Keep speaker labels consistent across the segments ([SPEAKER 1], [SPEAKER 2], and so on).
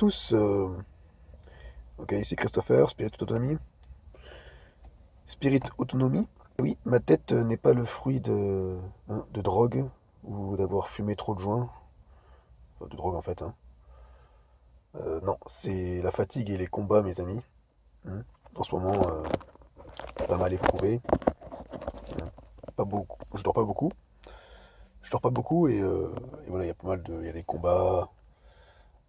[SPEAKER 1] tous. Ok, ici Christopher, Spirit Autonomy. Spirit Autonomy. Oui, ma tête n'est pas le fruit de drogue ou d'avoir fumé trop de joints. Enfin, de drogue en fait. Hein. Non, c'est la fatigue et les combats, mes amis. Hein. En ce moment, pas mal éprouvé. Pas beaucoup. Je dors pas beaucoup. Je dors pas beaucoup et voilà, il y a pas mal de. Il y a des combats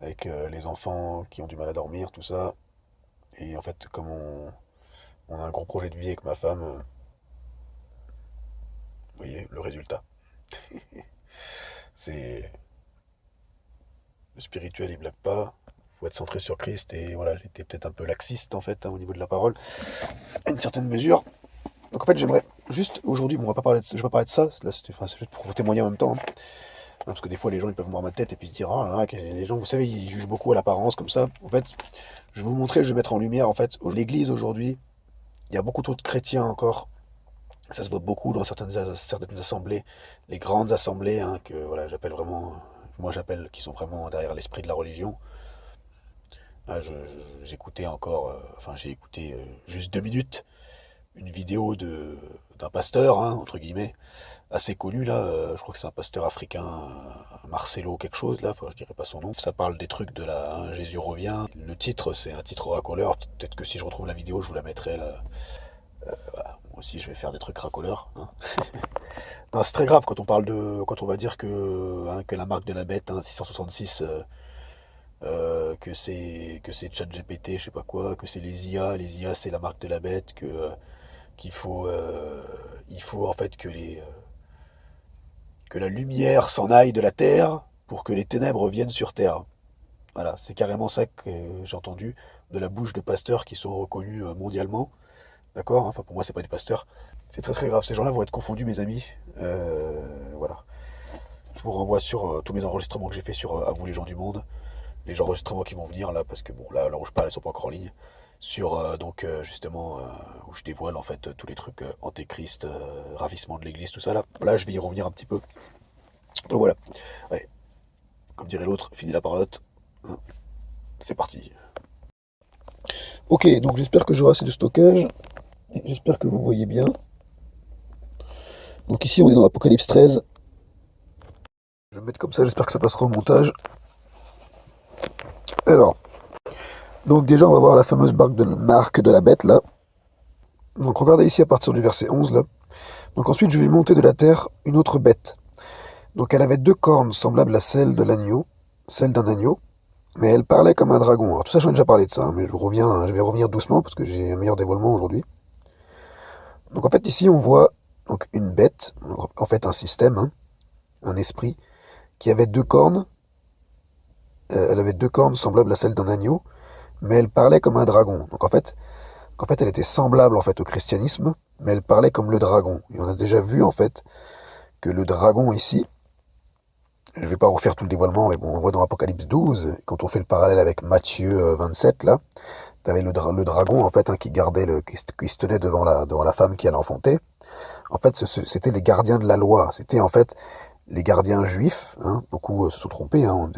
[SPEAKER 1] avec les enfants qui ont du mal à dormir, tout ça. Et en fait, comme on a un gros projet de vie avec ma femme, vous voyez le résultat. C'est le spirituel, il blague pas. Faut être centré sur Christ et voilà, j'étais peut-être un peu laxiste en fait hein, au niveau de la parole, à une certaine mesure. Donc en fait, j'aimerais juste aujourd'hui, bon, on va pas parler de, je vais pas parler de ça. Là, c'est juste pour vous témoigner en même temps. Hein. Parce que des fois, les gens ils peuvent voir ma tête et puis se dire, ah là là, les gens, vous savez, ils jugent beaucoup à l'apparence comme ça. En fait, je vais vous montrer, je vais mettre en lumière en fait l'Église aujourd'hui. Il y a beaucoup trop de chrétiens encore. Ça se voit beaucoup dans certaines assemblées, les grandes assemblées, hein, que voilà, j'appelle vraiment, moi j'appelle, qui sont vraiment derrière l'esprit de la religion. Là, j'écoutais encore, enfin j'ai écouté juste 2 minutes une vidéo d'un pasteur, hein, entre guillemets, assez connu là. Je crois que c'est un pasteur africain, Marcelo quelque chose là. Enfin, je dirais pas son nom. Ça parle des trucs de la hein, Jésus revient. Le titre, c'est un titre racoleur. Peut-être que si je retrouve la vidéo, je vous la mettrai là. Voilà. Moi aussi, je vais faire des trucs racoleurs. Hein. Non, c'est très grave quand on parle de, quand on va dire que la marque de la bête, hein, 666. Que c'est ChatGPT, je sais pas quoi, que c'est les IA c'est la marque de la bête, qu'il faut il faut en fait que la lumière s'en aille de la terre pour que les ténèbres viennent sur terre. Voilà, c'est carrément ça que j'ai entendu de la bouche de pasteurs qui sont reconnus mondialement. D'accord? Enfin pour moi c'est pas des pasteurs. C'est très très grave. Ces gens-là vont être confondus, mes amis. Voilà. Je vous renvoie sur tous mes enregistrements que j'ai fait sur À vous les gens du monde. Les enregistrements qui vont venir là, parce que bon, là où je parle, ils sont pas encore en ligne. Sur donc justement où je dévoile en fait tous les trucs antéchrist, ravissement de l'église, tout ça là. Là, je vais y revenir un petit peu. Donc voilà. Ouais. Comme dirait l'autre, fini la parotte. Hein, c'est parti. Ok, donc j'espère que j'aurai assez de stockage. J'espère que vous voyez bien. Donc ici, on est dans Apocalypse 13. Je vais me mettre comme ça, j'espère que ça passera au montage. Alors, donc déjà, on va voir la fameuse marque de la bête, là. Donc regardez ici à partir du verset 11, là. Donc ensuite, je vais monter de la terre une autre bête. Donc elle avait 2 cornes semblables à celles de l'agneau, celles d'un agneau, mais elle parlait comme un dragon. Alors tout ça, j'en ai déjà parlé de ça, hein, mais je vais revenir doucement parce que j'ai un meilleur dévoilement aujourd'hui. Donc en fait, ici, on voit donc une bête, en fait un système, hein, un esprit, qui avait 2 cornes. Elle avait 2 cornes semblables à celles d'un agneau, mais elle parlait comme un dragon. Donc elle était semblable en fait au christianisme, mais elle parlait comme le dragon. Et on a déjà vu en fait que le dragon ici, je vais pas refaire tout le dévoilement, mais bon, on voit dans Apocalypse 12, quand on fait le parallèle avec Matthieu 27 là, t'avais le dragon en fait hein, qui se tenait devant la femme qui allait enfanter. En fait, c'était les gardiens de la loi. C'était en fait les gardiens juifs. Hein, beaucoup se sont trompés, hein,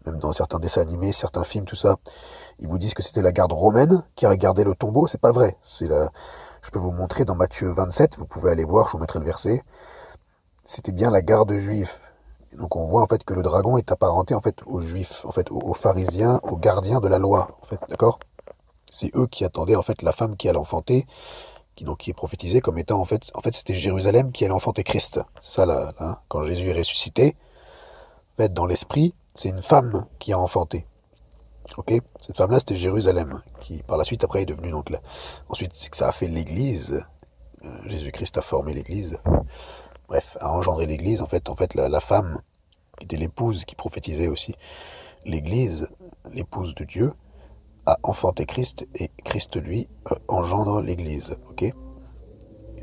[SPEAKER 1] même dans certains dessins animés, certains films, tout ça. Ils vous disent que c'était la garde romaine qui a gardé le tombeau. C'est pas vrai. Je peux vous montrer dans Matthieu 27. Vous pouvez aller voir. Je vous mettrai le verset. C'était bien la garde juive. Et donc on voit en fait que le dragon est apparenté en fait aux juifs, en fait aux pharisiens, aux gardiens de la loi. En fait, d'accord. C'est eux qui attendaient en fait la femme qui allait enfanter qui est prophétisé comme étant en fait c'était Jérusalem qui allait enfanter Christ. Ça là, hein, quand Jésus est ressuscité, en fait dans l'esprit, c'est une femme qui a enfanté. Ok, cette femme-là c'était Jérusalem, qui par la suite après est devenue donc là. Ensuite c'est que ça a fait l'Église. Jésus-Christ a formé l'Église. Bref, a engendré l'Église. En fait la femme qui était l'épouse qui prophétisait aussi l'Église, l'épouse de Dieu, a enfanté Christ et Christ lui engendre l'Église. Ok. Et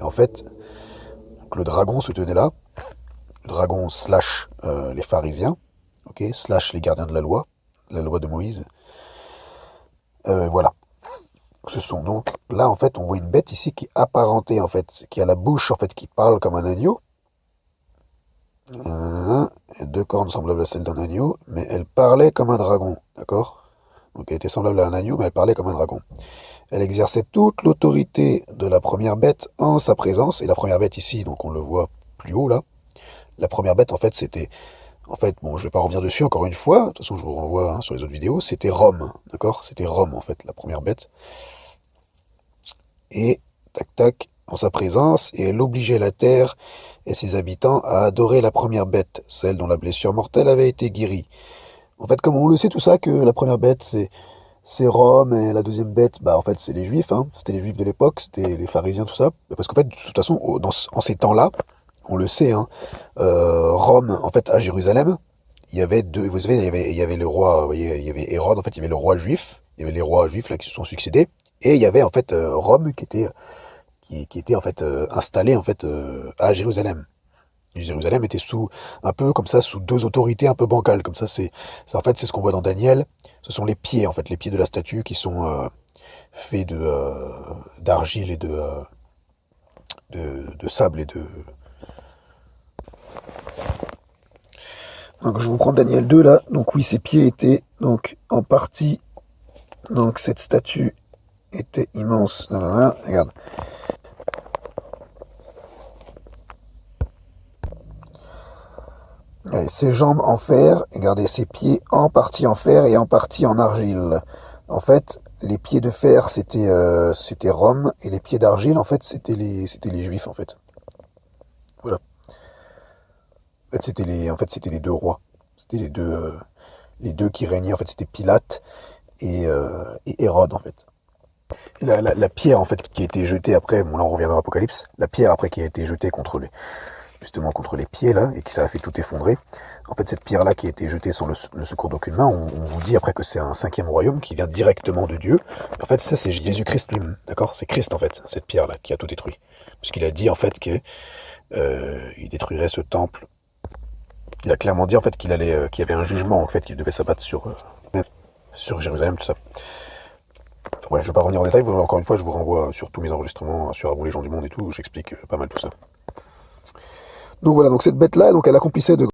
[SPEAKER 1] en fait, donc le dragon se tenait là, le dragon slash les pharisiens, ok, slash les gardiens de la loi de Moïse. Voilà. Ce sont donc, là en fait, on voit une bête ici qui est apparentée en fait, qui a la bouche en fait, qui parle comme un agneau. 2 cornes semblables à celles d'un agneau, mais elle parlait comme un dragon, d'accord. Donc elle était semblable à un agneau, mais elle parlait comme un dragon. Elle exerçait toute l'autorité de la première bête en sa présence. Et la première bête ici, donc on le voit plus haut là. La première bête, en fait, c'était... En fait, bon, je vais pas revenir dessus encore une fois. De toute façon, je vous renvoie sur les autres vidéos. C'était Rome, d'accord? C'était Rome, en fait, la première bête. Et, tac, tac, en sa présence, et elle obligeait la terre et ses habitants à adorer la première bête, celle dont la blessure mortelle avait été guérie. En fait, comme on le sait tout ça, que la première bête, c'est Rome, et la deuxième bête, bah en fait c'est les Juifs, hein. C'était les Juifs de l'époque, c'était les pharisiens, tout ça. Parce qu'en fait, de toute façon, en ces temps-là, on le sait, hein, Rome, en fait, à Jérusalem, il y avait deux, vous savez, il y avait le roi, vous voyez, il y avait Hérode, en fait, il y avait le roi juif, il y avait les rois juifs là qui se sont succédés, et il y avait en fait Rome qui était en fait installé en fait à Jérusalem. Jérusalem était sous un peu comme ça sous deux autorités un peu bancales comme ça en fait c'est ce qu'on voit dans Daniel, ce sont les pieds en fait les pieds de la statue qui sont faits de d'argile et de sable et de donc je vais vous prendre Daniel 2 là. Donc oui, ses pieds étaient donc en partie, donc cette statue était immense. Là, là, là, regarde. Allez, ses jambes en fer, et regardez ses pieds en partie en fer et en partie en argile. En fait, les pieds de fer c'était Rome et les pieds d'argile en fait c'était les Juifs en fait. Voilà. En fait c'était les deux rois. C'était les deux qui régnaient en fait c'était Pilate et Hérode en fait. La pierre en fait qui a été jetée après, bon là on revient dans l'Apocalypse, la pierre après qui a été jetée justement contre les pieds là et qui ça a fait tout effondrer. En fait cette pierre là qui a été jetée sans le secours d'aucune main, on vous dit après que c'est un cinquième royaume qui vient directement de Dieu. En fait ça c'est Jésus-Christ lui-même, d'accord? C'est Christ en fait, cette pierre là qui a tout détruit. Puisqu'il a dit en fait que il détruirait ce temple. Il a clairement dit en fait qu'il y avait un jugement en fait qu'il devait s'abattre sur Jérusalem, tout ça. Enfin bref, je ne vais pas revenir en détail, encore une fois, je vous renvoie sur tous mes enregistrements, sur À vous les gens du monde et tout, où j'explique pas mal tout ça. Donc voilà, donc cette bête-là, donc elle accomplissait de...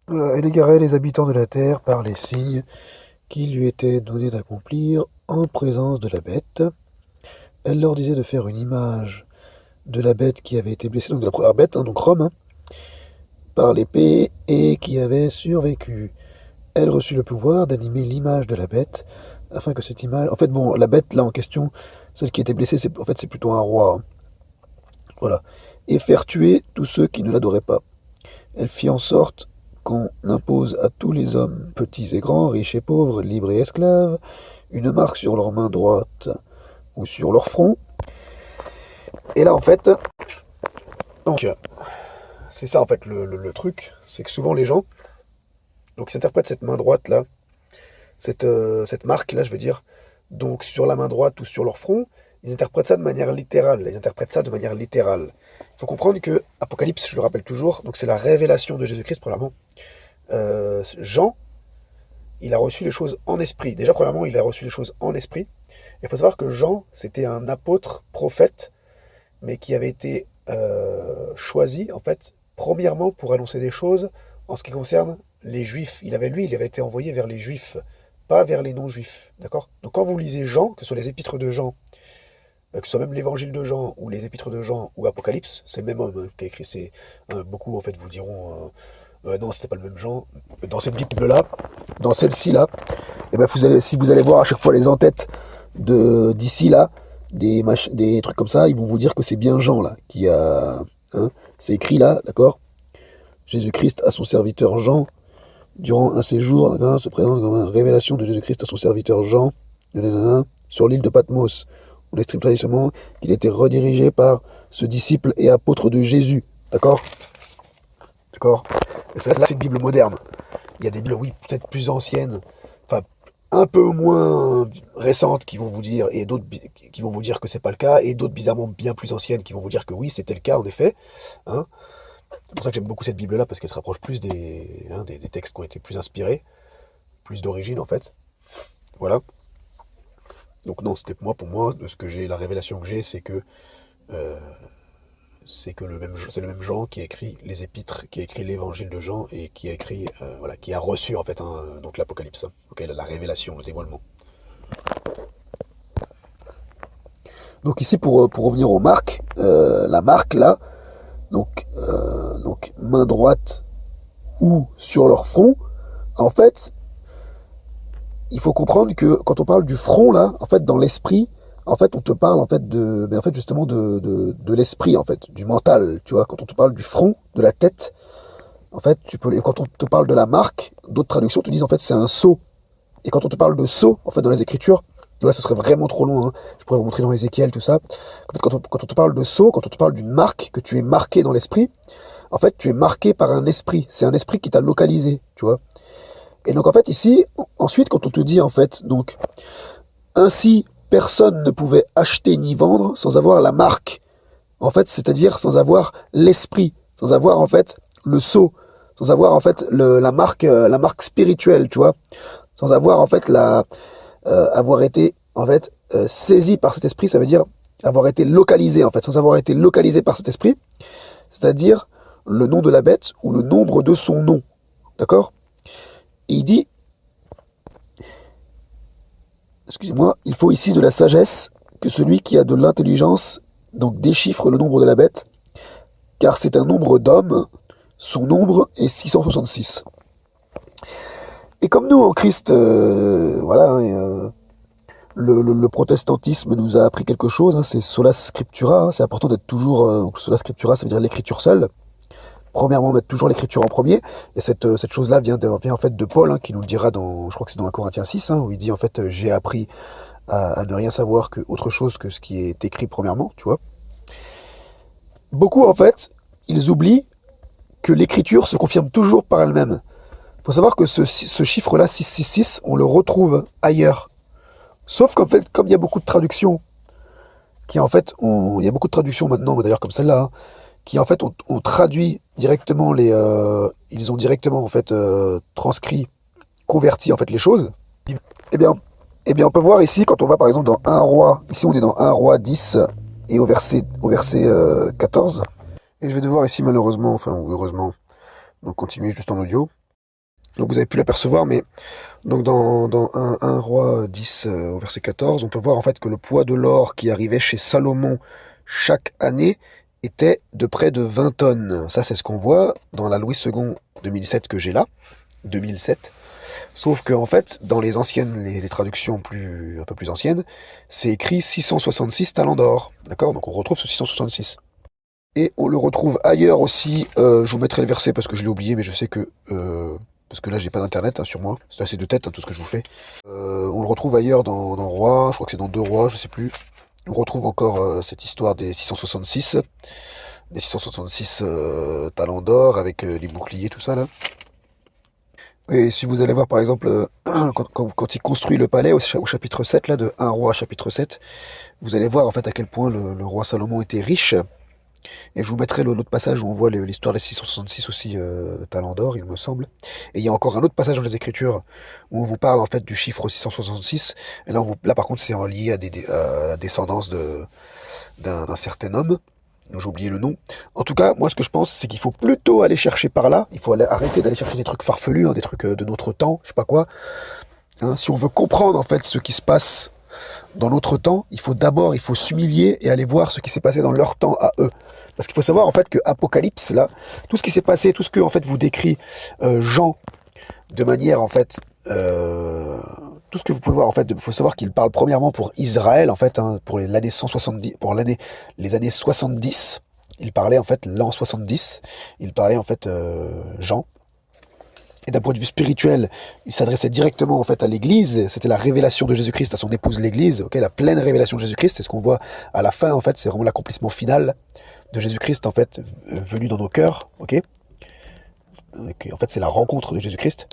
[SPEAKER 1] Voilà, elle égarait les habitants de la terre par les signes qui lui étaient donnés d'accomplir en présence de la bête. Elle leur disait de faire une image de la bête qui avait été blessée, donc de la première bête, hein, donc Rome, hein, par l'épée et qui avait survécu. Elle reçut le pouvoir d'animer l'image de la bête, afin que cette image... En fait, bon, la bête, là, en question, celle qui était blessée, en fait, c'est plutôt un roi. Hein. Voilà. Et faire tuer tous ceux qui ne l'adoraient pas. Elle fit en sorte qu'on impose à tous les hommes, petits et grands, riches et pauvres, libres et esclaves, une marque sur leur main droite ou sur leur front. Et là, en fait, donc, c'est ça, en fait, le truc, c'est que souvent les gens, donc, ils interprètent cette main droite-là, cette marque-là, je veux dire, donc sur la main droite ou sur leur front, ils interprètent ça de manière littérale. Ils interprètent ça de manière littérale. Il faut comprendre que Apocalypse, je le rappelle toujours, donc c'est la révélation de Jésus-Christ, premièrement. Jean, il a reçu les choses en esprit. Déjà, premièrement, il a reçu les choses en esprit. Il faut savoir que Jean, c'était un apôtre, prophète, mais qui avait été choisi, en fait, premièrement pour annoncer des choses en ce qui concerne les Juifs. Il avait été envoyé vers les Juifs, pas vers les non-Juifs, d'accord? Donc quand vous lisez Jean, que ce soit les épîtres de Jean, que ce soit même l'évangile de Jean, ou les épîtres de Jean, ou Apocalypse, c'est le même homme qui a écrit, beaucoup en fait vous diront, non, c'était pas le même Jean. Dans cette Bible-là, dans celle-ci là, et ben si vous allez voir à chaque fois les en-têtes d'ici là, des trucs comme ça, ils vont vous dire que c'est bien Jean là qui a, hein, c'est écrit là, d'accord. Jésus-Christ à son serviteur Jean, durant un séjour, se présente comme une révélation de Jésus-Christ à son serviteur Jean, sur l'île de Patmos. On estime traditionnellement qu'il était redirigé par ce disciple et apôtre de Jésus, d'accord. D'accord. Et ça, là, c'est une Bible moderne. Il y a des Bibles, oui, peut-être plus anciennes, enfin, un peu moins récentes qui vont vous dire, et d'autres qui vont vous dire que c'est pas le cas, et d'autres bizarrement bien plus anciennes qui vont vous dire que oui, c'était le cas, en effet. Hein. C'est pour ça que j'aime beaucoup cette Bible-là, parce qu'elle se rapproche plus des textes qui ont été plus inspirés, plus d'origine, en fait. Voilà. Donc non, c'était pour moi, de ce que j'ai, la révélation que j'ai, c'est que c'est que c'est le même Jean qui a écrit les épîtres, qui a écrit l'évangile de Jean et qui a écrit, voilà, qui a reçu en fait donc l'Apocalypse, hein, ok, la révélation, le dévoilement. Donc ici pour revenir aux marques, la marque là, donc main droite ou sur leur front, en fait, il faut comprendre que quand on parle du front là, en fait dans l'esprit, en fait on te parle en fait en fait justement de l'esprit en fait, du mental, tu vois, quand on te parle du front, de la tête, en fait quand on te parle de la marque, d'autres traductions te disent en fait c'est un sceau. Et quand on te parle de sceau, en fait dans les Écritures, là ce serait vraiment trop long, hein. Je pourrais vous montrer dans Ézéchiel tout ça. En fait, quand on te parle de sceau, quand on te parle d'une marque, que tu es marqué dans l'esprit, en fait tu es marqué par un esprit, c'est un esprit qui t'a localisé, tu vois. Et donc en fait ici, ensuite quand on te dit en fait, donc ainsi personne ne pouvait acheter ni vendre sans avoir la marque, en fait c'est-à-dire sans avoir l'esprit, sans avoir en fait le sceau, sans avoir en fait la marque spirituelle, tu vois, sans avoir en fait avoir été en fait saisi par cet esprit, ça veut dire avoir été localisé en fait, sans avoir été localisé par cet esprit, c'est-à-dire le nom de la bête ou le nombre de son nom, d'accord. Il dit, excusez-moi, il faut ici de la sagesse que celui qui a de l'intelligence donc déchiffre le nombre de la bête, car c'est un nombre d'hommes, son nombre est 666. Et comme nous en Christ, voilà, le protestantisme nous a appris quelque chose, hein, c'est sola scriptura, hein, c'est important d'être toujours, sola scriptura ça veut dire l'écriture seule. Premièrement, mettre toujours l'écriture en premier, et cette chose-là vient en fait de Paul, hein, qui nous le dira je crois que c'est dans 1 Corinthiens 6, hein, où il dit en fait j'ai appris à ne rien savoir que autre chose que ce qui est écrit premièrement, tu vois. Beaucoup en fait, ils oublient que l'écriture se confirme toujours par elle-même. Il faut savoir que ce chiffre-là, 666, on le retrouve ailleurs. Sauf qu'en fait, comme il y a beaucoup de traductions, il y a beaucoup de traductions maintenant, d'ailleurs comme celle-là, hein, qui en fait ont traduit directement ils ont directement en fait transcrit, converti en fait les choses. Eh bien, on peut voir ici quand on va par exemple dans 1 roi, ici on est dans 1 roi 10 et au verset 14. Et je vais devoir ici malheureusement, enfin ou heureusement, donc continuer juste en audio. Donc vous avez pu l'apercevoir, mais donc dans 1 roi 10 au verset 14, on peut voir en fait que le poids de l'or qui arrivait chez Salomon chaque année était de près de 20 tonnes. Ça c'est ce qu'on voit dans la Louis II 2007 que j'ai là, 2007. Sauf que en fait, dans les anciennes, les traductions un peu plus anciennes, c'est écrit 666 talents d'or. D'accord. Donc on retrouve ce 666. Et on le retrouve ailleurs aussi, je vous mettrai le verset parce que je l'ai oublié, mais je sais que... parce que là j'ai pas d'internet, hein, sur moi, c'est assez de tête, hein, tout ce que je vous fais. On le retrouve ailleurs dans Roi, je crois que c'est dans 2 Rois, je sais plus. On retrouve encore cette histoire des 666. Des 666 talents d'or avec les boucliers, tout ça là. Et si vous allez voir par exemple, quand il construit le palais au chapitre 7, là, de 1 Roi chapitre 7, vous allez voir en fait à quel point le roi Salomon était riche. Et je vous mettrai l'autre passage où on voit l'histoire des 666 aussi, talents d'or, il me semble. Et il y a encore un autre passage dans les Écritures où on vous parle en fait du chiffre 666. Et là, là par contre, c'est en lié à la descendance d'un certain homme. J'ai oublié le nom. En tout cas, moi, ce que je pense, c'est qu'il faut plutôt aller chercher par là. Il faut arrêter d'aller chercher des trucs farfelus, hein, des trucs de notre temps, je sais pas quoi. Hein, si on veut comprendre en fait ce qui se passe dans notre temps, il faut s'humilier et aller voir ce qui s'est passé dans leur temps à eux. Parce qu'il faut savoir en fait que Apocalypse, là, tout ce qui s'est passé, tout ce que en fait vous décrit Jean de manière en fait, tout ce que vous pouvez voir en fait, il faut savoir qu'il parle premièrement pour Israël en fait, hein, pour l'année 170, les années 70. Il parlait en fait l'an 70. Il parlait en fait Jean. Et d'un point de vue spirituel, il s'adressait directement en fait à l'Église. C'était la révélation de Jésus-Christ à son épouse l'Église. Ok, la pleine révélation de Jésus-Christ, c'est ce qu'on voit à la fin en fait. C'est vraiment l'accomplissement final de Jésus-Christ en fait venu dans nos cœurs. Ok, en fait c'est la rencontre de Jésus-Christ.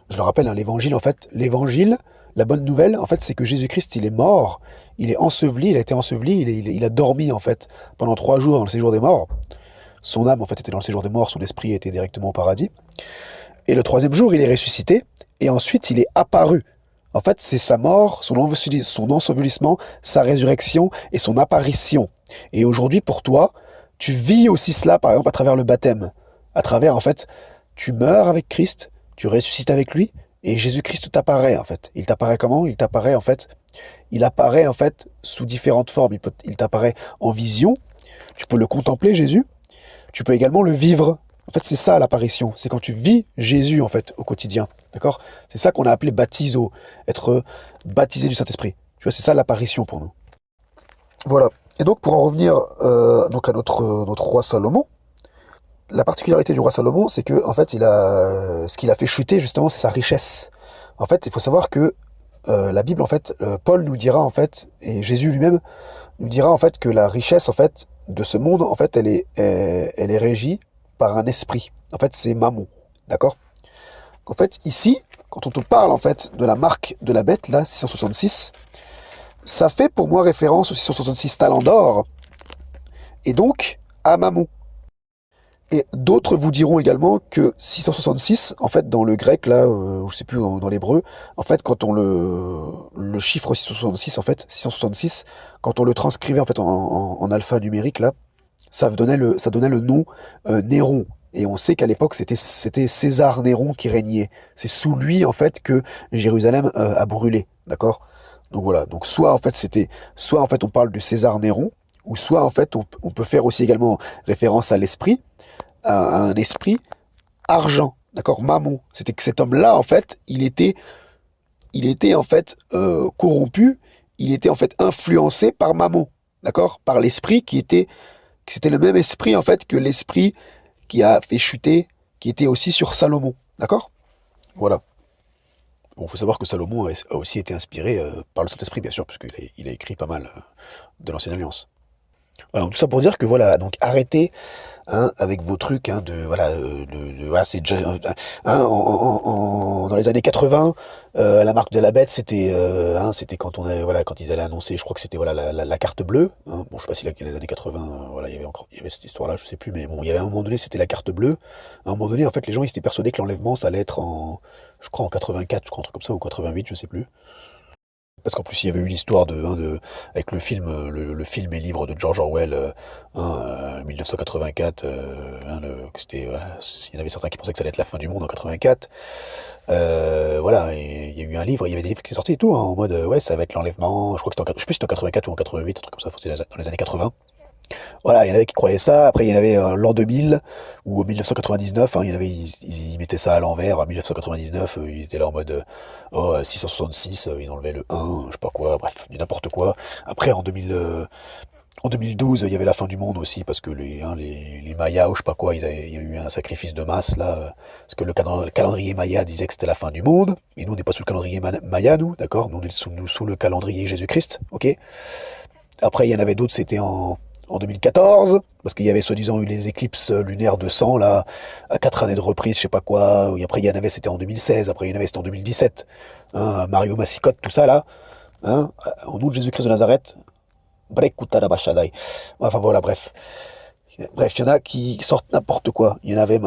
[SPEAKER 1] Je le rappelle, hein, l'évangile en fait, la bonne nouvelle en fait, c'est que Jésus-Christ il est mort, il est enseveli, il a été enseveli, il a dormi en fait pendant 3 jours dans le séjour des morts. Son âme en fait était dans le séjour des morts, son esprit était directement au paradis. Et le 3e jour, il est ressuscité, et ensuite il est apparu En fait, c'est sa mort, son ensevelissement, sa résurrection et son apparition. Et aujourd'hui, pour toi, tu vis aussi cela, par exemple, à travers le baptême. À travers, en fait, tu meurs avec Christ, tu ressuscites avec lui, et Jésus-Christ t'apparaît, en fait. Il t'apparaît comment? Il apparaît, en fait, sous différentes formes. Il t'apparaît en vision. Tu peux le contempler, Jésus. Tu peux également le vivre. En fait, c'est ça l'apparition. C'est quand tu vis Jésus, en fait, au quotidien. D'accord? C'est ça qu'on a appelé baptiso, être baptisé du Saint-Esprit. Tu vois, c'est ça l'apparition pour nous. Voilà. Et donc, pour en revenir donc à notre roi Salomon, la particularité du roi Salomon, c'est que, en fait, ce qu'il a fait chuter, justement, c'est sa richesse. En fait, il faut savoir que la Bible, en fait, Paul nous dira, en fait, et Jésus lui-même nous dira, en fait, que la richesse, en fait, de ce monde, en fait, elle est régie par un esprit. En fait, c'est Mammon. D'accord? En fait, ici, quand on te parle, en fait, de la marque de la bête, là, 666, ça fait pour moi référence aux 666 talents d'or, et donc à Mammon. Et d'autres vous diront également que 666, en fait, dans le grec, là, je sais plus, dans l'hébreu, en fait, quand on le chiffre 666, en fait, 666, quand on le transcrivait, en fait, en alphanumérique, là, ça donnait le nom Néron. Et on sait qu'à l'époque, c'était César Néron qui régnait. C'est sous lui, en fait, que Jérusalem a brûlé. D'accord? Donc voilà. Donc soit, en fait, on parle de César Néron, ou soit, en fait, on peut faire aussi également référence à l'esprit, à un esprit argent, d'accord, Mammon. C'était que cet homme-là, en fait, il était en fait corrompu, il était en fait influencé par Mammon, d'accord, par l'esprit que c'était le même esprit en fait que l'esprit qui a fait chuter, qui était aussi sur Salomon, d'accord. Voilà. Bon, faut savoir que Salomon a aussi été inspiré par le Saint-Esprit, bien sûr, parce qu'il a écrit pas mal de l'Ancienne Alliance. Voilà, donc tout ça pour dire que voilà, donc arrêtez hein, avec vos trucs hein, voilà, c'est déjà hein, dans les années 80 la marque de la bête c'était quand quand ils allaient annoncer, je crois que c'était voilà la carte bleue hein. Bon, je sais pas si les années 80 voilà, il y avait cette histoire là, je sais plus, mais bon, il y avait un moment donné c'était la carte bleue. À un moment donné en fait les gens ils étaient persuadés que l'enlèvement ça allait être je crois en 84, je crois un truc comme ça, ou 88, je sais plus. Parce qu'en plus, il y avait eu l'histoire avec le film, le film et livre de George Orwell, 1984. Il y en avait certains qui pensaient que ça allait être la fin du monde en 84. Voilà, et il y a eu un livre, il y avait des livres qui sont sortis et tout, hein, en mode, ouais, ça va être l'enlèvement. Je crois que je sais plus si c'était en 84 ou en 88, un truc comme ça, c'était dans les années 80. Voilà, il y en avait qui croyaient ça. Après, il y en avait l'an 2000 ou 1999. Hein, ils mettaient ça à l'envers. En 1999, ils étaient là en mode 666. Ils enlevaient le 1, je sais pas quoi. Bref, n'importe quoi. Après, en 2012, il y avait la fin du monde aussi parce que les Mayas ou je sais pas quoi, il y a eu un sacrifice de masse là. Parce que le calendrier Maya disait que c'était la fin du monde. Et nous, on n'est pas sous le calendrier Maya, nous, d'accord. Nous, on est sous le calendrier Jésus-Christ, ok. Après, il y en avait d'autres, c'était en 2014, parce qu'il y avait soi-disant eu les éclipses lunaires de sang, là, à 4 années de reprise, je sais pas quoi, et après il y en avait, c'était en 2016, après il y en avait, c'était en 2017, hein, Mario Massicotte, tout ça, là, hein, au nom de Jésus-Christ de Nazareth, Brekuta la Bashadai. Enfin voilà, bref. Bref, il y en a qui sortent n'importe quoi. Il y en avait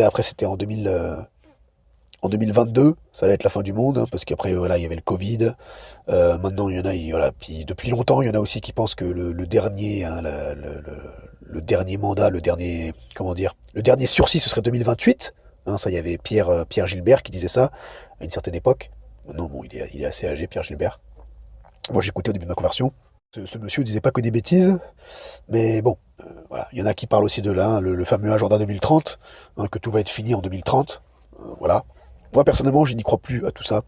[SPEAKER 1] après, c'était en 2022, ça allait être la fin du monde, hein, parce qu'après, voilà, il y avait le Covid. Maintenant, il y en a, voilà, puis depuis longtemps, il y en a aussi qui pensent que le dernier, hein, le dernier mandat, comment dire, le dernier sursis, ce serait 2028. Hein, ça, il y avait Pierre Gilbert qui disait ça à une certaine époque. Maintenant, bon, il est assez âgé, Pierre Gilbert. Moi, j'écoutais au début de ma conversion. Ce monsieur disait pas que des bêtises, mais bon, voilà. Il y en a qui parlent aussi de là, hein, le fameux agenda 2030, hein, que tout va être fini en 2030. Voilà. Moi, personnellement, je n'y crois plus à tout ça.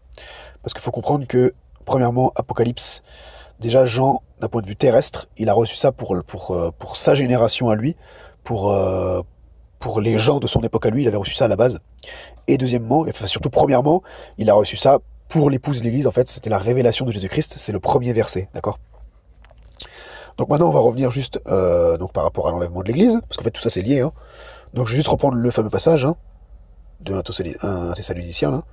[SPEAKER 1] Parce qu'il faut comprendre que, premièrement, Apocalypse, déjà, Jean, d'un point de vue terrestre, il a reçu ça pour sa génération à lui, pour les gens de son époque à lui, il avait reçu ça à la base. Et deuxièmement, et enfin, surtout premièrement, il a reçu ça pour l'épouse de l'Église, en fait, c'était la révélation de Jésus-Christ, c'est le premier verset, d'accord. Donc maintenant, on va revenir juste donc par rapport à l'enlèvement de l'Église, parce qu'en fait, tout ça, c'est lié. Hein. Donc je vais juste reprendre le fameux passage, hein, de 1 Thessalonicien, là.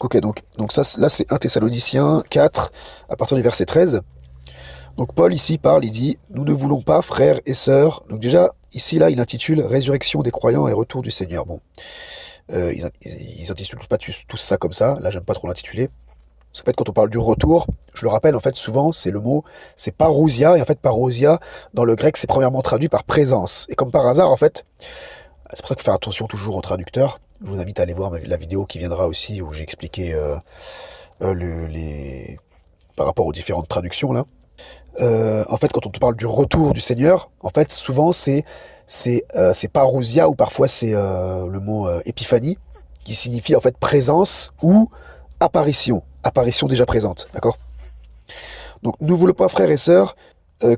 [SPEAKER 1] Ok, donc ça, là c'est 1 Thessaloniciens 4, à partir du verset 13. Donc Paul ici parle, il dit « Nous ne voulons pas, frères et sœurs ». Donc déjà, ici, là, il intitule « Résurrection des croyants et retour du Seigneur ». Bon, ils intitulent pas tous ça comme ça, là j'aime pas trop l'intituler. Parce qu'en fait, quand on parle du retour, je le rappelle, en fait, souvent, c'est le mot, c'est parousia, et en fait, parousia, dans le grec, c'est premièrement traduit par présence. Et comme par hasard, en fait, c'est pour ça qu'il faut faire attention toujours au traducteur. Je vous invite à aller voir la vidéo qui viendra aussi, où j'ai expliqué par rapport aux différentes traductions, là. En fait, quand on te parle du retour du Seigneur, en fait, souvent, c'est parousia, ou parfois, c'est le mot épiphanie, qui signifie, en fait, présence ou apparition. Apparition déjà présente, d'accord? Donc, ne voulons pas, frères et sœurs,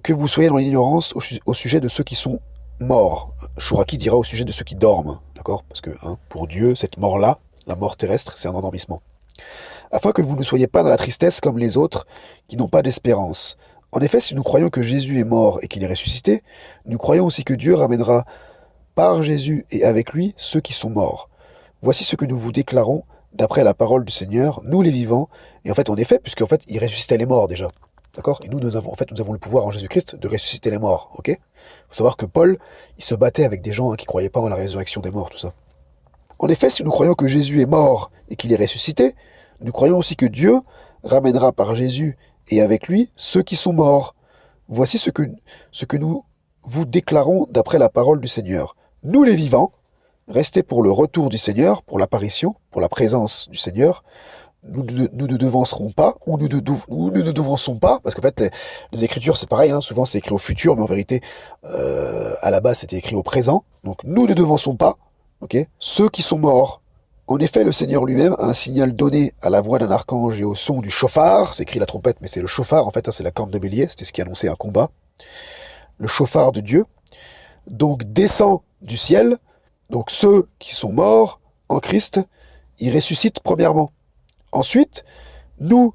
[SPEAKER 1] que vous soyez dans l'ignorance au sujet de ceux qui sont morts. Chouraki dira au sujet de ceux qui dorment, d'accord? Parce que, pour Dieu, cette mort-là, la mort terrestre, c'est un endormissement. Afin que vous ne soyez pas dans la tristesse comme les autres, qui n'ont pas d'espérance. En effet, si nous croyons que Jésus est mort et qu'il est ressuscité, nous croyons aussi que Dieu ramènera par Jésus et avec lui ceux qui sont morts. Voici ce que nous vous déclarons d'après la parole du Seigneur, nous les vivants, et en fait, puisqu'en fait, il ressuscitait les morts déjà. D'accord? Et nous avons le pouvoir en Jésus-Christ de ressusciter les morts, ok? Faut savoir que Paul, il se battait avec des gens qui croyaient pas en la résurrection des morts, tout ça. En effet, si nous croyons que Jésus est mort et qu'il est ressuscité, nous croyons aussi que Dieu ramènera par Jésus et avec lui ceux qui sont morts. Voici ce que nous vous déclarons d'après la parole du Seigneur. Nous les vivants, restés pour le retour du Seigneur, pour l'apparition, pour la présence du Seigneur, nous ne devancerons pas, ou nous ne devançons pas, parce qu'en fait, les Écritures, c'est pareil, souvent c'est écrit au futur, mais en vérité, à la base, c'était écrit au présent. Donc, nous ne devançons pas, ok, ceux qui sont morts. En effet, le Seigneur lui-même a un signal donné à la voix d'un archange et au son du chauffard. C'est écrit la trompette, mais c'est le chauffard, en fait, c'est la corne de bélier, c'était ce qui annonçait un combat. Le chauffard de Dieu. Donc, descend du ciel. Donc, ceux qui sont morts en Christ, ils ressuscitent premièrement. Ensuite, nous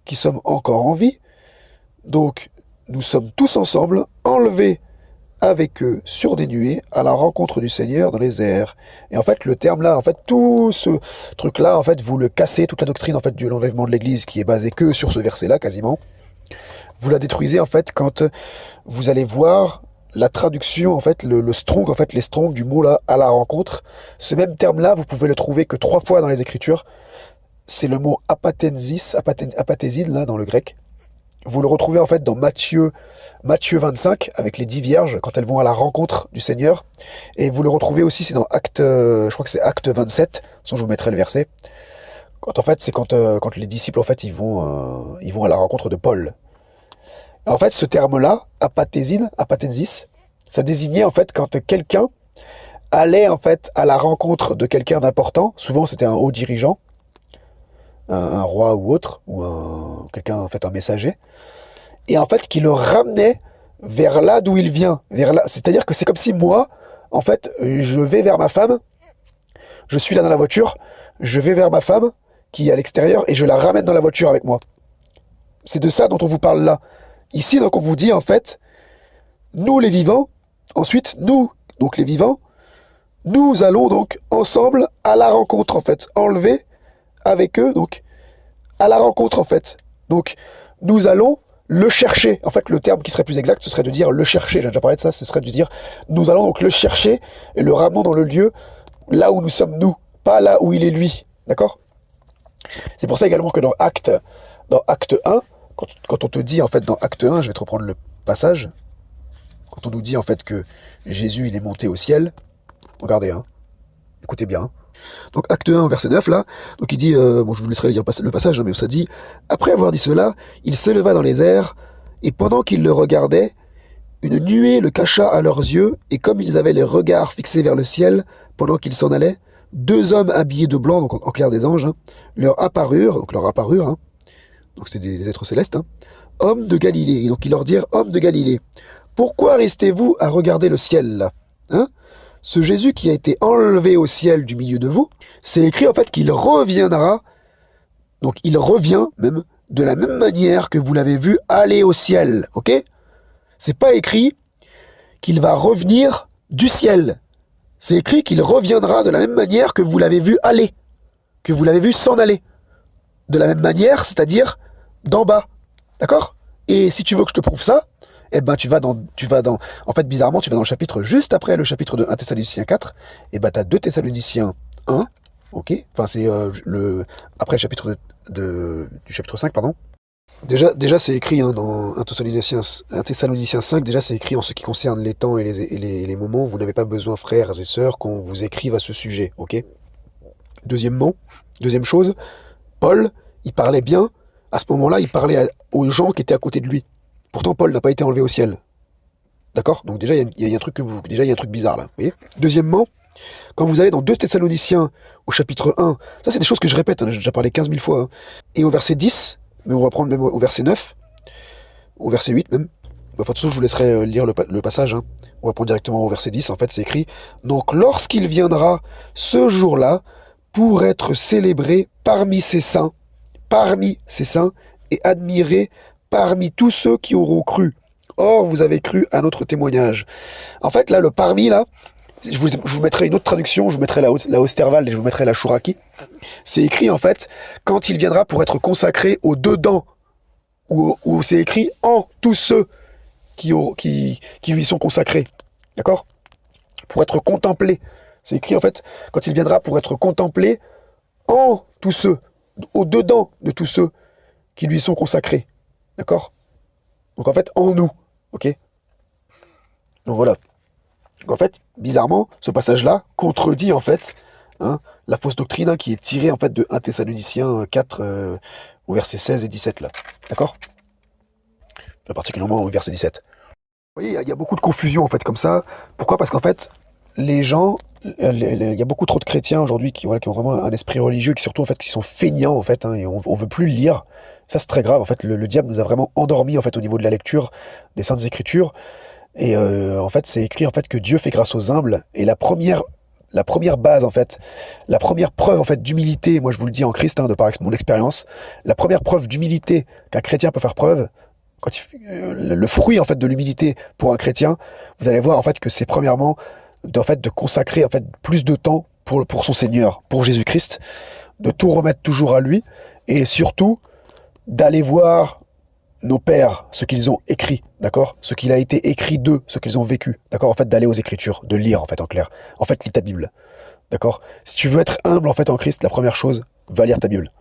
[SPEAKER 1] qui sommes encore en vie, donc nous sommes tous ensemble enlevés avec eux sur des nuées à la rencontre du Seigneur dans les airs. Et en fait, le terme là, en fait, tout ce truc-là, en fait, vous le cassez, toute la doctrine en fait de l'enlèvement de l'Église qui est basée que sur ce verset-là, quasiment. Vous la détruisez en fait quand vous allez voir la traduction, en fait, le strong, en fait, les strongs du mot là, à la rencontre. Ce même terme-là, vous pouvez le trouver que 3 fois dans les Écritures. C'est le mot apathesis, apathésine, là, dans le grec. Vous le retrouvez, en fait, dans Matthieu 25, avec les 10 vierges, quand elles vont à la rencontre du Seigneur. Et vous le retrouvez aussi, c'est dans Acte, je crois que c'est Acte 27, sinon je vous mettrai le verset. Quand, en fait, c'est quand les disciples, en fait, ils vont à la rencontre de Paul. En fait, ce terme-là, apathésis, ça désignait, en fait, quand quelqu'un allait, en fait, à la rencontre de quelqu'un d'important. Souvent, c'était un haut dirigeant, un roi ou autre, ou quelqu'un, en fait, un messager, et en fait, qui le ramenait vers là d'où il vient, vers là. C'est-à-dire que c'est comme si moi, en fait, je vais vers ma femme, je suis là dans la voiture, je vais vers ma femme, qui est à l'extérieur, et je la ramène dans la voiture avec moi. C'est de ça dont on vous parle là. Ici, donc, on vous dit, en fait, nous les vivants, ensuite, nous, donc les vivants, nous allons donc ensemble à la rencontre, en fait, enlevés avec eux, donc à la rencontre, en fait. Donc, nous allons le chercher. En fait, le terme qui serait plus exact, ce serait de dire le chercher. J'ai déjà parlé de ça, ce serait de dire nous allons donc le chercher et le ramenons dans le lieu là où nous sommes nous, pas là où il est lui. D'accord? C'est pour ça également que dans Acte 1, quand on te dit, en fait, dans Acte 1, je vais te reprendre le passage, quand on nous dit, en fait, que Jésus, il est monté au ciel, regardez, écoutez bien, donc Acte 1, verset 9, là, donc il dit, bon, je vous laisserai lire le passage, mais ça dit, après avoir dit cela, il s'éleva dans les airs, et pendant qu'ils le regardaient, une nuée le cacha à leurs yeux, et comme ils avaient les regards fixés vers le ciel, pendant qu'ils s'en allaient, 2 hommes habillés de blanc, donc en clair des anges, leur apparurent, donc c'est des êtres célestes, hommes de Galilée, et donc ils leur dirent, hommes de Galilée, pourquoi restez-vous à regarder le ciel, là, ce Jésus qui a été enlevé au ciel du milieu de vous, c'est écrit en fait qu'il reviendra, donc il revient même de la même manière que vous l'avez vu aller au ciel, ok? C'est pas écrit qu'il va revenir du ciel, c'est écrit qu'il reviendra de la même manière que vous l'avez vu aller, que vous l'avez vu s'en aller, de la même manière, c'est-à-dire d'en bas, d'accord? Et si tu veux que je te prouve ça, eh ben tu vas dans, en fait bizarrement tu vas dans le chapitre juste après le chapitre de 1 Thessaloniciens 4, et ben t'as 2 Thessaloniciens 1, ok? Enfin, c'est après le chapitre du chapitre 5, pardon. Déjà c'est écrit hein, dans 1 Thessaloniciens 5, déjà c'est écrit en ce qui concerne les temps et les moments, vous n'avez pas besoin, frères et sœurs, qu'on vous écrive à ce sujet, ok? Deuxièmement, deuxième chose, Paul, il parlait bien, à ce moment-là, il parlait aux gens qui étaient à côté de lui. Pourtant, Paul n'a pas été enlevé au ciel. D'accord? Donc déjà, il y a un truc déjà, il y a un truc bizarre là. Vous voyez? Deuxièmement, quand vous allez dans 2 Thessaloniciens au chapitre 1, ça c'est des choses que je répète, hein, j'ai déjà parlé 15 000 fois, hein, et au verset 10, mais on va prendre même au verset 9, au verset 8 même, enfin, de toute façon, je vous laisserai lire le passage, hein. On va prendre directement au verset 10, en fait, c'est écrit, donc lorsqu'il viendra ce jour-là, pour être célébré parmi ses saints, et admiré parmi tous ceux qui auront cru. Or, vous avez cru à notre témoignage. En fait, là, le parmi, là, je vous mettrai une autre traduction, je vous mettrai la Osterwald et je vous mettrai la Chouraki. C'est écrit, en fait, quand il viendra pour être consacré au dedans, où c'est écrit en tous ceux qui lui sont consacrés. D'accord? Pour être contemplé. C'est écrit, en fait, quand il viendra pour être contemplé en tous ceux, au dedans de tous ceux qui lui sont consacrés. D'accord? Donc en fait, en nous. Ok? Donc voilà. Donc en fait, bizarrement, ce passage-là contredit en fait hein, la fausse doctrine hein, qui est tirée en fait de 1 Thessaloniciens 4 au verset 16 et 17 là. D'accord? Particulièrement au verset 17. Vous voyez, il y a beaucoup de confusion en fait comme ça. Pourquoi? Parce qu'en fait, les gens, il y a beaucoup trop de chrétiens aujourd'hui qui, voilà, qui ont vraiment un esprit religieux, qui surtout en fait qui sont feignants en fait, hein, et on veut plus lire. Ça c'est très grave. En fait, le diable nous a vraiment endormis en fait au niveau de la lecture des Saintes Écritures. Et en fait, c'est écrit en fait que Dieu fait grâce aux humbles. Et la première base en fait, la première preuve en fait d'humilité, moi je vous le dis en Christ, hein, de par mon expérience, la première preuve d'humilité qu'un chrétien peut faire preuve, le fruit en fait de l'humilité pour un chrétien, vous allez voir en fait que c'est premièrement de consacrer en fait plus de temps pour son Seigneur, pour Jésus-Christ, de tout remettre toujours à lui, et surtout d'aller voir nos pères, ce qu'ils ont écrit, d'accord? Ce qu'il a été écrit d'eux, ce qu'ils ont vécu, d'accord? En fait, d'aller aux Écritures, de lire, en fait, en clair. En fait, lis ta Bible, d'accord? Si tu veux être humble, en fait, en Christ, la première chose, va lire ta Bible.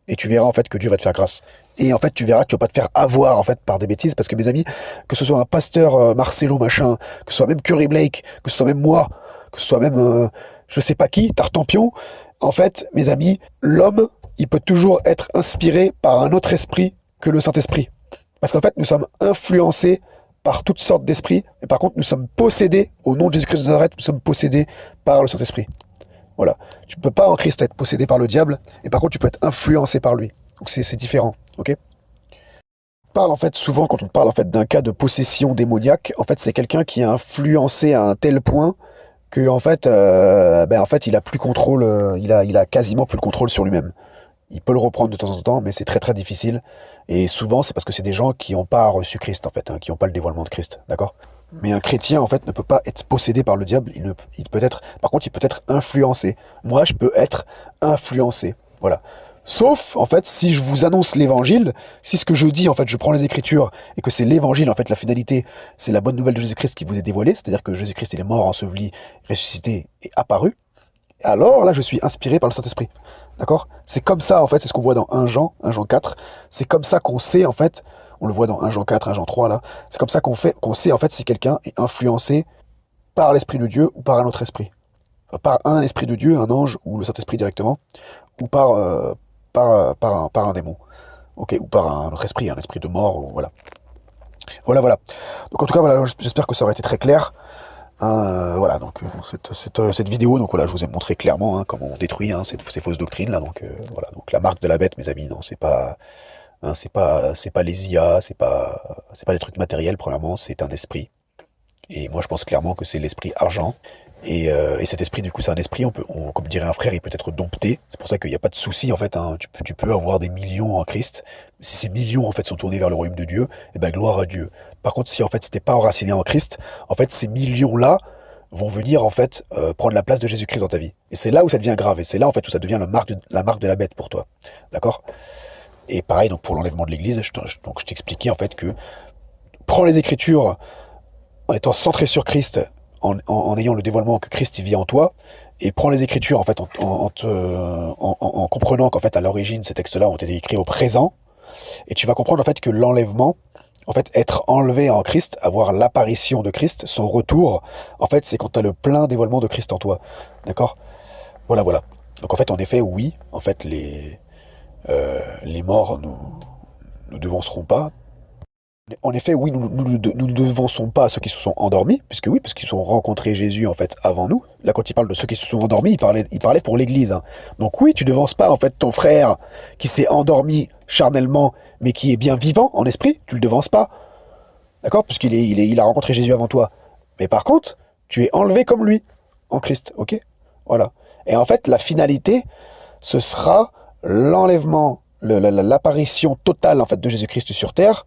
[SPEAKER 1] Et tu verras, en fait, que Dieu va te faire grâce. Et en fait, tu verras que tu vas pas te faire avoir, en fait, par des bêtises, parce que mes amis, que ce soit un pasteur Marcelo, machin, que ce soit même Curry Blake, que ce soit même moi, que ce soit même, je sais pas qui, Tartampion, en fait, mes amis, l'homme, il peut toujours être inspiré par un autre esprit que le Saint-Esprit. Parce qu'en fait, nous sommes influencés par toutes sortes d'esprits, et par contre, nous sommes possédés, au nom de Jésus-Christ de Nazareth, nous sommes possédés par le Saint-Esprit. Voilà. Tu peux pas en Christ être possédé par le diable, et par contre, tu peux être influencé par lui. Donc c'est différent, ok? On parle en fait souvent, quand on parle en fait d'un cas de possession démoniaque, en fait, c'est quelqu'un qui est influencé à un tel point que en fait, il a plus contrôle, il a quasiment plus le contrôle sur lui-même. Il peut le reprendre de temps en temps, mais c'est très très difficile. Et souvent, c'est parce que c'est des gens qui n'ont pas reçu Christ, en fait, hein, qui n'ont pas le dévoilement de Christ, d'accord? Mais un chrétien, en fait, ne peut pas être possédé par le diable. Par contre, il peut être influencé. Moi, je peux être influencé. Voilà. Sauf, en fait, si je vous annonce l'évangile, si ce que je dis, en fait, je prends les Écritures et que c'est l'évangile, en fait, la finalité, c'est la bonne nouvelle de Jésus-Christ qui vous est dévoilée, c'est-à-dire que Jésus-Christ, il est mort, enseveli, ressuscité et apparu. Alors là, je suis inspiré par le Saint-Esprit. D'accord? C'est comme ça, en fait, c'est ce qu'on voit dans 1 Jean 4. C'est comme ça qu'on sait, en fait, on le voit dans 1 Jean 4, 1 Jean 3, là. C'est comme ça qu'on sait, en fait, si quelqu'un est influencé par l'Esprit de Dieu ou par un autre esprit. Enfin, par un esprit de Dieu, un ange, ou le Saint-Esprit directement, ou par un démon. Ok? Ou par un autre esprit, un esprit de mort, ou voilà. Voilà. Donc en tout cas, voilà, j'espère que ça aurait été très clair. Voilà, donc cette vidéo, donc voilà, je vous ai montré clairement hein, comment on détruit hein, ces fausses doctrines là. Donc voilà, donc la marque de la bête, mes amis, non, c'est pas les IA, c'est pas les trucs matériels. Premièrement, c'est un esprit. Et moi, je pense clairement que c'est l'esprit argent. Et cet esprit, du coup, c'est un esprit, comme dirait un frère, il peut être dompté. C'est pour ça qu'il n'y a pas de souci, en fait. Hein. Tu peux avoir des millions en Christ. Si ces millions, en fait, sont tournés vers le royaume de Dieu, eh ben, gloire à Dieu. Par contre, si, en fait, c'était pas enraciné en Christ, en fait, ces millions-là vont venir, en fait, prendre la place de Jésus-Christ dans ta vie. Et c'est là où ça devient grave. Et c'est là, en fait, où ça devient la marque de la bête pour toi. D'accord? Et pareil, donc, pour l'enlèvement de l'église, donc, je t'expliquais, en fait, que prends les Écritures en étant centré sur Christ, en ayant le dévoilement que Christ vit en toi, et prends les Écritures en fait en comprenant qu'en fait à l'origine ces textes-là ont été écrits au présent, et tu vas comprendre en fait que l'enlèvement, en fait être enlevé en Christ, avoir l'apparition de Christ, son retour, en fait c'est quand tu as le plein dévoilement de Christ en toi, d'accord? Voilà, voilà. Donc en fait en effet oui, en fait les morts nous devanceront pas. En effet, oui, nous ne devançons pas à ceux qui se sont endormis, puisque oui, parce qu'ils ont rencontré Jésus en fait avant nous. Là, quand il parle de ceux qui se sont endormis, il parlait pour l'Église, hein. Donc oui, tu devances pas en fait ton frère qui s'est endormi charnellement, mais qui est bien vivant en esprit. Tu le devances pas, d'accord? Il a rencontré Jésus avant toi. Mais par contre, tu es enlevé comme lui en Christ, ok? Voilà. Et en fait, la finalité, ce sera l'enlèvement, l'apparition totale en fait de Jésus-Christ sur terre.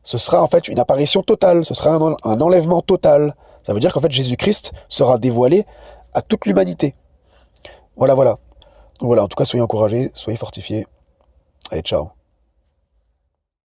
[SPEAKER 1] Ce sera en fait une apparition totale, ce sera un enlèvement total. Ça veut dire qu'en fait Jésus-Christ sera dévoilé à toute l'humanité. Voilà, voilà. Donc voilà, en tout cas soyez encouragés, soyez fortifiés. Allez, ciao.